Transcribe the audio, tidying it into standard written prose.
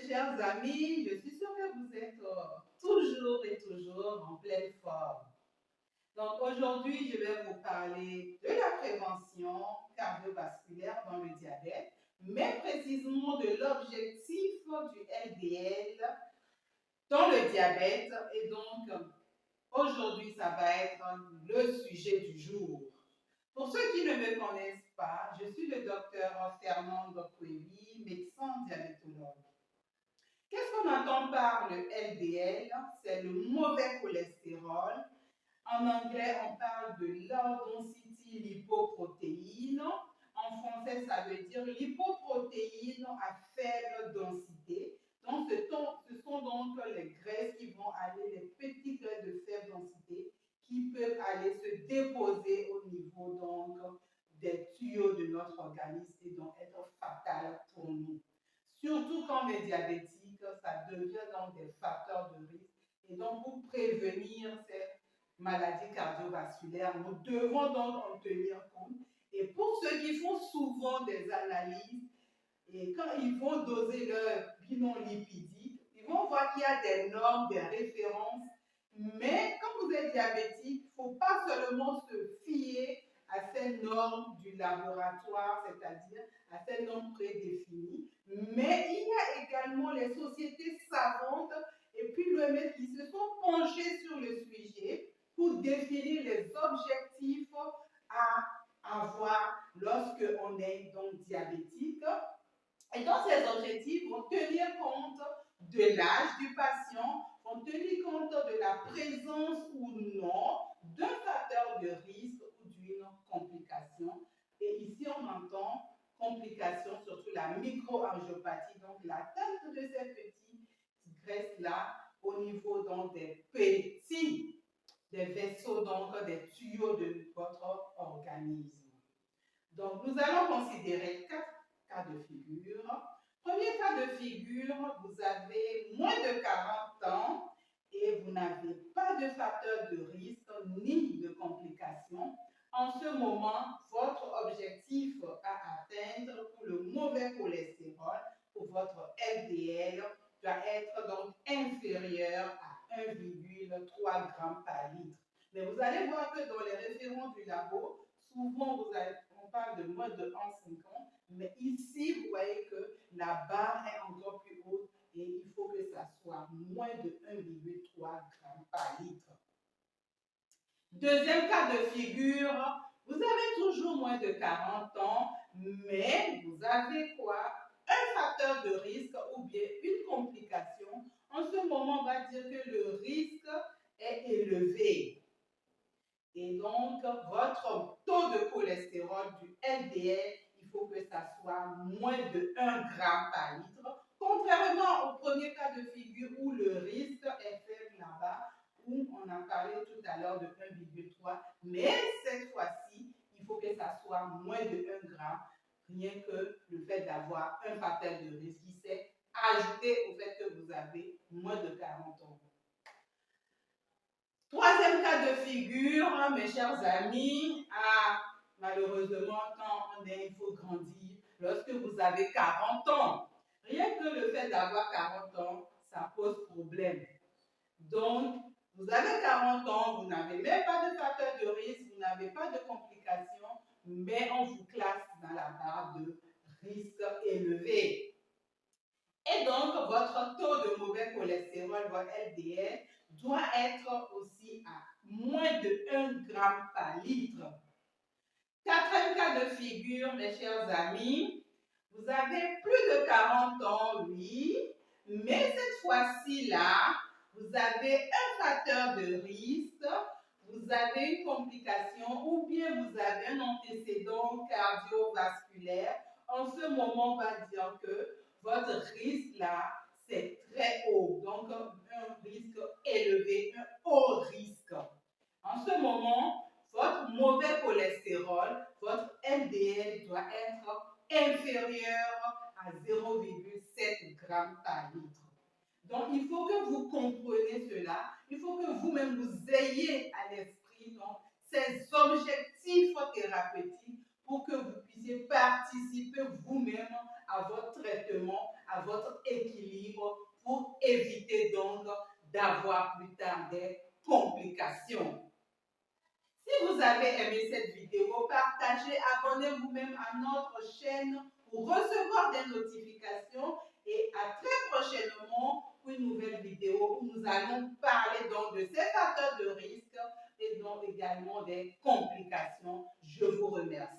chers amis, je suis sûre que vous êtes toujours et toujours en pleine forme. Donc aujourd'hui, je vais vous parler de la prévention cardiovasculaire dans le diabète, mais précisément de l'objectif du LDL dans le diabète. Et donc, aujourd'hui, ça va être le sujet du jour. Pour ceux qui ne me connaissent pas, je suis le docteur Fernando Cuevi, médecin diabétologue. Qu'est-ce qu'on entend par le LDL? C'est le mauvais cholestérol. En anglais, on parle de low density lipoprotéine. En français, ça veut dire lipoprotéine à faible densité. Donc, ce sont donc les graisses qui vont aller, les petites graisses de faible densité, qui peuvent aller se déposer au niveau donc des tuyaux de notre organisme et donc être fatales pour nous. Surtout quand on est diabétique, ça devient donc des facteurs de risque. Et donc, pour prévenir ces maladies cardiovasculaires, nous devons donc en tenir compte. Et pour ceux qui font souvent des analyses, et quand ils vont doser leur bilan lipidique, ils vont voir qu'il y a des normes, des références. Mais quand vous êtes diabétique, il ne faut pas seulement se fier à ces normes du laboratoire, c'est-à-dire à ces normes prédéfinies, mais il y a également les sociétés savantes et puis l'OMS qui se sont penchées sur le sujet pour définir les objectifs à avoir lorsque on est donc diabétique. Et donc, ces objectifs vont tenir compte de l'âge du patient, vont tenir compte de la présence ou non d'un facteur de risque ou d'une complication. Et ici, on entend complications, surtout la microangiopathie, donc l'atteinte de ces petites graisses-là au niveau donc des petits, des vaisseaux, donc des tuyaux de votre organisme. Donc, nous allons considérer 4 cas de figure. Premier cas de figure, vous avez moins de 40 ans et vous n'avez pas de facteur de risque ni de complications. En ce moment, votre objectif à atteindre pour le mauvais cholestérol, pour votre LDL, doit être donc inférieur à 1,3 g par litre. Mais vous allez voir que dans les références du labo, souvent on parle de moins de 1,50, mais ici, vous voyez que la barre est encore plus haute et il faut que ça soit moins de 1,3 g par litre. Deuxième cas de figure, vous avez toujours moins de 40 ans, mais vous avez quoi? Un facteur de risque ou bien une complication. En ce moment, on va dire que le risque est élevé. Et donc, votre taux de cholestérol du LDL, il faut que ça soit moins de 1 g par litre. Contrairement au premier cas de figure où le risque est faible là-bas, où on a parlé tout à l'heure de 1,3, mais cette fois-ci, il faut que ça soit moins de 1 g, rien que le fait d'avoir un facteur de risque qui s'est ajouté au fait que vous avez moins de 40 ans. Troisième cas de figure, mes chers amis, malheureusement, quand il faut grandir, lorsque vous avez 40 ans, rien que le fait d'avoir 40 ans, ça pose problème. Donc, vous avez 40 ans, vous n'avez même pas de facteur de risque, vous n'avez pas de complications, mais on vous classe dans la barre de risque élevé. Et donc, votre taux de mauvais cholestérol, votre LDL, doit être aussi à moins de 1 g par litre. Quatrième cas de figure, mes chers amis, vous avez plus de 40 ans, oui, mais cette fois-ci-là, vous avez un facteur de risque, vous avez une complication ou bien vous avez un antécédent cardiovasculaire. En ce moment, on va dire que votre risque là, c'est très haut, donc un risque élevé, un haut risque. En ce moment, votre mauvais cholestérol, votre LDL doit être inférieur à 0,7 g par litre. Donc, il faut que vous compreniez cela, il faut que vous-même vous ayez à l'esprit ces objectifs thérapeutiques pour que vous puissiez participer vous-même à votre traitement, à à votre équilibre pour éviter donc d'avoir plus tard des complications. Si vous avez aimé cette vidéo, partagez, abonnez-vous même à notre chaîne pour recevoir des notifications et à très prochainement pour une nouvelle vidéo où nous allons parler donc de ces facteurs de risque et donc également des complications. Je vous remercie.